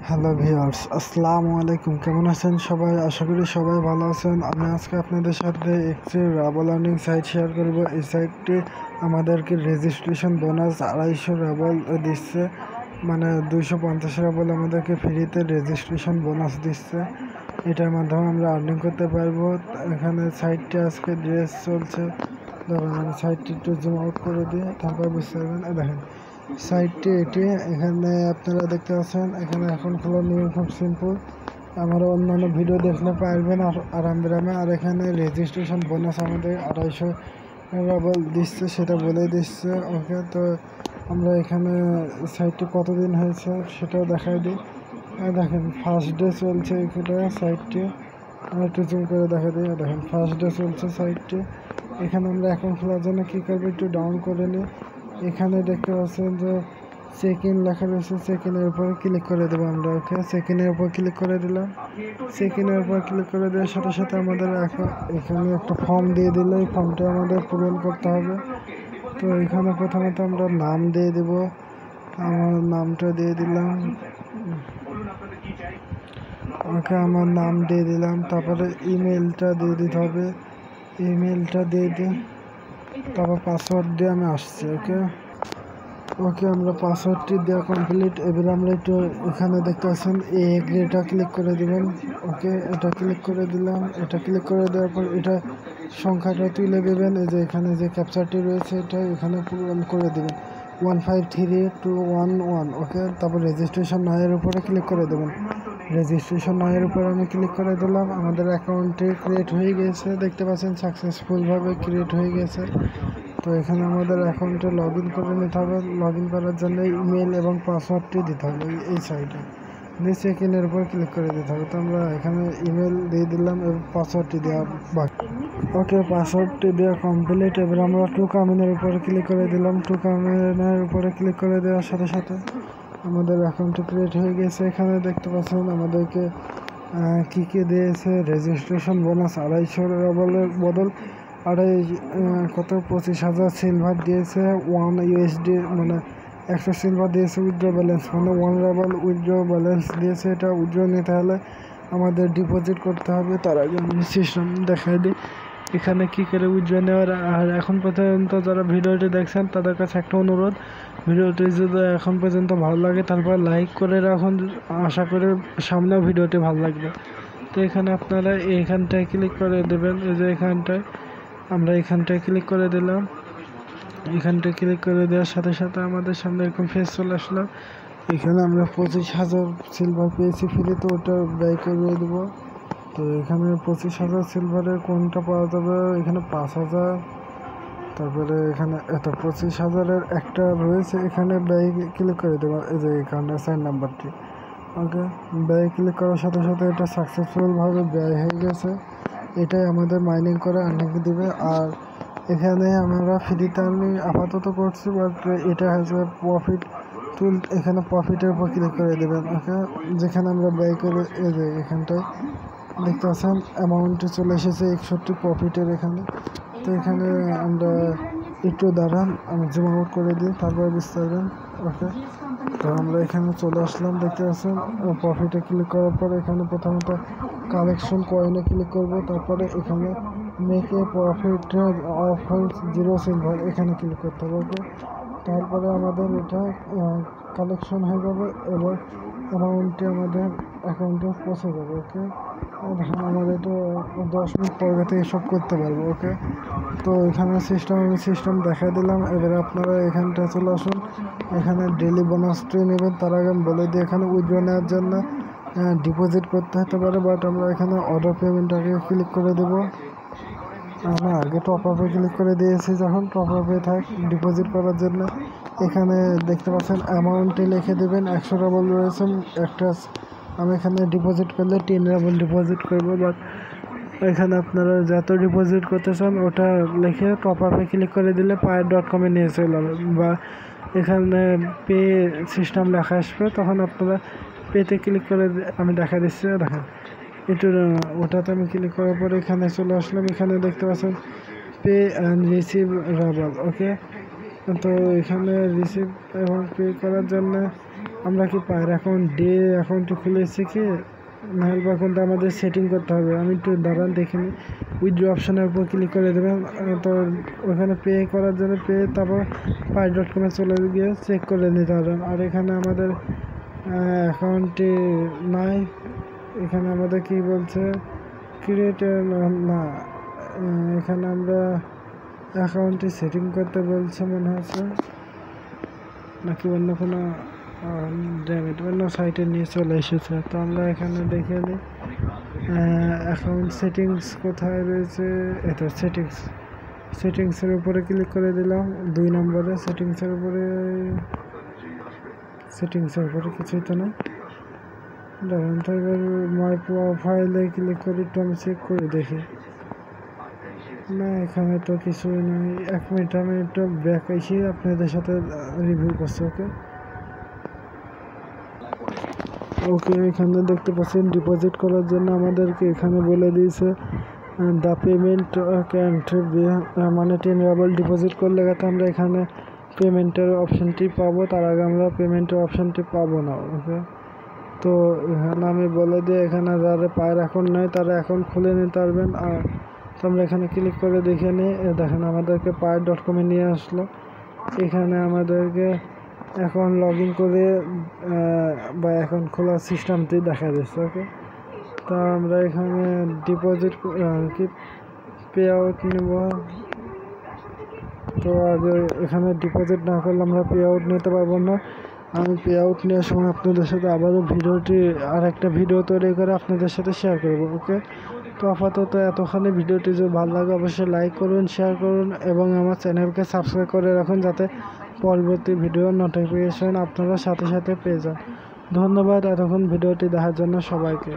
Hello viewers, আসসালামু আলাইকুম। কেমন আছেন সবাই? আশা করি সবাই ভালো আছেন। আমি আজকে আপনাদের সাথে একটি রাবল আর্নিং সাইট শেয়ার করব। এই সাইটটি আমাদেরকে রেজিস্ট্রেশন বোনাস 250 রাবল দিচ্ছে, মানে 250 রাবল আমাদেরকে ফ্রিতে রেজিস্ট্রেশন বোনাস দিচ্ছে। এটার মাধ্যমে আমরা আর্নিং করতে পারবো। এখানে সাইটটি আজকে ড্রেস চলছে। ধরেন আমি সাইটটি একটু জুম আউট করে দিয়ে তারপর বুঝতে পারবেন। দেখেন সাইটটি এটি, এখানে আপনারা দেখতে পাচ্ছেন। এখানে এখন খোলার নিয়ম খুব সিম্পল। আমরা অন্যান্য ভিডিও দেখলে পারবেন আরামে। আর এখানে রেজিস্ট্রেশন বোনাস আমাদের 250 রাবল দিচ্ছে, সেটা বলে দিচ্ছে। ওকে, তো আমরা এখানে সাইটটি কতদিন হয়েছে সেটাও দেখাই দিই। দেখেন ফার্স্ট ডে চলছে এটা সাইটটি। আমি একটু জুম করে দেখা দিই। দেখেন ফার্স্ট ডে চলছে সাইটটি। এখানে আমরা অ্যাকাউন্ট খোলার জন্য কী করবো, একটু ডাউন করে নিই। এখানে দেখতে পাচ্ছেন যে চেক ইন লেখা রয়েছে, চেক ইনের উপরে ক্লিক করে দেবো আমরা। ওকে, চেক ইনের উপর ক্লিক করে দিলাম। চেক ইনের উপর ক্লিক করে দেওয়ার সাথে সাথে আমাদের এখানে একটা ফর্ম দিয়ে দিলে এই ফর্মটা আমাদের পূরণ করতে হবে। তো এখানে প্রথমত আমরা নাম দিয়ে দেব। আমার নামটা দিয়ে দিলাম। ওকে, আমার নাম দিয়ে দিলাম। তারপরে ইমেলটা দিয়ে দিতে হবে। ইমেলটা দিয়ে দিই, তারপর পাসওয়ার্ড দিয়ে আমি আসছি। ওকে, আমরা পাসওয়ার্ডটি দেওয়া কমপ্লিট। এবার আমরা একটু এখানে দেখতে পাচ্ছেন এটা ক্লিক করে দেবেন। ওকে, এটা ক্লিক করে দিলাম। এটা ক্লিক করে দেওয়ার পর এটা সংখ্যাটা তুলে দেবেন। এই যে এখানে যে ক্যাপচারটি রয়েছে এটা এখানে পূরণ করে দেবেন, 153211। ওকে, তারপর রেজিস্ট্রেশন নয়ের উপরে ক্লিক করে দেবেন। রেজিস্ট্রেশন নয়ের উপরে আমি ক্লিক করে দিলাম। আমাদের অ্যাকাউন্টটি ক্রিয়েট হয়ে গেছে, দেখতে পাচ্ছেন সাকসেসফুলভাবে ক্রিয়েট হয়ে গেছে। তো এখানে আমাদের অ্যাকাউন্টে লগ ইন করে নিতে হবে। লগ ইন করার জন্য ইমেল এবং পাসওয়ার্ডটি দিতে হবে এই সাইটে। দিয়ে চেক ইনের উপর ক্লিক করে দিতে হবে। তো আমরা এখানে ইমেল দিয়ে দিলাম এবং পাসওয়ার্ডটি দেওয়া বাকি। ওকে, পাসওয়ার্ডটি দেওয়া কমপ্লিট। এবার আমরা টু কামিনের উপরে ক্লিক করে দিলাম। টু কামিনের উপরে ক্লিক করে দেওয়ার সাথে সাথে আমাদের অ্যাকাউন্টটি ক্রিয়েট হয়ে গেছে। এখানে দেখতে পাচ্ছেন আমাদেরকে কী দিয়েছে। রেজিস্ট্রেশন বোনাস 250 রাবলের বদল 25,000 সিলভার দিয়েছে। 1 USD মানে 100 সিলভার দিয়েছে। উইথড্র ব্যালেন্স মানে 1 রাবল উইথড্র ব্যালেন্স দিয়েছে। এটা উইথড্র নিতে হলে আমাদের ডিপোজিট করতে হবে। তার আগে আমি সিস্টেম দেখাই দিই এখানে কী করে উইথড্র নেওয়ার। আর এখন পর্যন্ত যারা ভিডিওটি দেখছেন তাদের কাছে একটা অনুরোধ, ভিডিওটি যদি এখন পর্যন্ত ভালো লাগে তারপর লাইক করে রাখুন। আশা করি সামনেও ভিডিওটি ভালো লাগবে। তো এখানে আপনারা এইখানটায় ক্লিক করে দেবেন। এই যে এখানটায় আমরা এখানটায় ক্লিক করে দিলাম। এখানটায় ক্লিক করে দেওয়ার সাথে সাথে আমাদের সামনে এরকম ফেস চলে আসলো। এখানে আমরা 25,000 সিলভার পেয়েছি ফ্রি, তো ওটা ব্যয় করে দেবো। তো এখানে 25,000 সিলভারের কোনটা পাওয়া যাবে, এখানে 5,000, তারপরে এখানে 25,000-এর একটা রয়েছে। এখানে ব্যয় ক্লিক করে দেবো। এই যে এখানে 4 নাম্বারটি। ওকে, ব্যয় ক্লিক করার সাথে সাথে এটা সাকসেসফুলভাবে ব্যয় হয়ে গেছে। এটাই আমাদের মাইনিং করে আর্নিং দিবে। আর এখানে আমরা ফ্রিতে আর্নিং আপাতত করছি, বাট এটা হচ্ছে প্রফিট টুল। এখানে প্রফিটের উপর ক্লিক করে দেবেন। ওকে, যেখানে আমরা ব্যয় করে এই যে এখানটায় দেখতে পাচ্ছেন অ্যামাউন্টটি চলে এসেছে 61 প্রফিটের এখানে। তো এখানে আমরা একটু দাঁড়ান, আমি জুম আউট করে দিই, তারপরে বুঝতে পারবেন। ওকে, তো আমরা এখানে চলে আসলাম। দেখতে পাচ্ছেন প্রফিটে ক্লিক করার পরে এখানে প্রথমত কালেকশন কয়েনে ক্লিক করব। তারপরে এখানে মেকে প্রফিট অফ 0 সিলভার এখানে ক্লিক করতে হবে। তারপরে আমাদের এটা কালেকশন হয়ে যাবে এবং অ্যামাউন্টটি আমাদের অ্যাকাউন্টে পৌঁছে যাবে। ওকে, আমাদের এটা 10 মিনিট পরে থেকে সব করতে পারবো। ওকে, তো এখানে সিস্টেম দেখা দিলাম। এবারে আপনারা এখানটা চলে আসুন। এখানে ডেলি বোনাসটি নেবেন তার আগে আমি বলে দিই, এখানে উইথড্র নেওয়ার জন্য ডিপোজিট করতে হতে পারে, বাট আমরা এখানে অর্ডার পেমেন্টটাকে ক্লিক করে দেবো। আমরা আগে টপ আপে ক্লিক করে দিয়েছি, যখন টপ আপে থাক ডিপোজিট করার জন্য এখানে দেখতে পাচ্ছেন অ্যামাউন্টে লিখে দেবেন। 100 রাবল রয়েছে একটা। আমি এখানে ডিপোজিট করলে 10 রাবল ডিপোজিট করবো, বাট এখানে আপনারা যত ডিপোজিট করতে চান ওটা লিখে টপ আপে ক্লিক করে দিলে Payr.com নিয়ে চলে যাবে, বা এখানে পে সিস্টেম লেখা আসবে, তখন আপনারা পেতে ক্লিক করে আমি দেখা দিচ্ছি। দেখেন একটু ওটাতে আমি ক্লিক করার পরে এখানে চলে আসলাম। এখানে দেখতে পাচ্ছেন পে অ্যান্ড রিসিভ রাবল। ওকে, তো এখানে রিসিভ এবং পে করার জন্য আমরা কি পায়ের অ্যাকাউন্টটি খুলেছি কি নাহলে অ্যাকাউন্টটা আমাদের সেটিং করতে হবে। আমি একটু দাঁড়ান দেখিনি। উইথড্র অপশানের উপর ক্লিক করে দেবেন, তো ওখানে পে করার জন্য তারপর পাই.com-এ চলে গিয়ে চেক করে নিতে পারবেন। আর এখানে আমাদের অ্যাকাউন্টটি নাই, এখানে আমাদের কি বলছে ক্রিয়েট না, এখানে আমরা অ্যাকাউন্টটি সেটিং করতে বলছে মনে হচ্ছে, নাকি অন্য কোনো অন্য সাইটে নিয়ে চলে এসেছে। তো আমরা এখানে দেখে নিই অ্যাকাউন্ট সেটিংস কোথায় রয়েছে। এটা সেটিংসের উপরে ক্লিক করে দিলাম 2 নম্বরে। সেটিংসের উপরে কিছুই তো নেই। দেখেন তো এবার মাই প্রোফাইলে ক্লিক করে একটু আমি চেক করে দেখি। না, এখানে তো কিছুই নেই। 1 মিনিট, আমি একটু ব্যাক এসে আপনাদের সাথে রিভিউ করছি। ওকে এখানে দেখতে পাচ্ছেন ডিপোজিট করার জন্য আমাদেরকে এখানে বলে দিয়েছে দ্য পেমেন্ট ক্যান্ট বি, মানে 10 রাবেল ডিপোজিট করলে আমরা এখানে পেমেন্টের অপশানটি পাবো, তার আগে আমরা পেমেন্টের অপশানটি পাবো না। ওকে, তো এখানে আমি বলে দিই এখানে যারা পায়ের অ্যাকাউন্ট নেয় তারা অ্যাকাউন্ট খুলে নিতে পারবেন। আর তো আমরা এখানে ক্লিক করে দেখে নিই, দেখেন আমাদেরকে পায়ের.com-এ নিয়ে আসলো। এখানে আমাদেরকে অ্যাকাউন্ট লগ ইন করে বা অ্যাকাউন্ট খোলার সিস্টেমটি দেখা যাচ্ছে। ওকে, তো আমরা এখানে ডিপোজিট কি পে আউট নেব। তো আগে এখানে ডিপোজিট না করলে আমরা পে আউট নিতে পারবো না। আমি পে আউট নেওয়ার সময় আপনাদের সাথে আবারও আর একটা ভিডিও তৈরি করে আপনাদের সাথে শেয়ার করব। ওকে, তো আপাতত এতখানি। ভিডিওটি যদি ভালো লাগে অবশ্যই লাইক করুন, শেয়ার করুন এবং আমার চ্যানেলকে সাবস্ক্রাইব করে রাখুন যাতে পরবর্তী ভিডিওর নোটিফিকেশন আপনারা সাথে সাথে পেয়ে যান। ধন্যবাদ এতক্ষণ ভিডিওটি দেখার জন্য সবাইকে।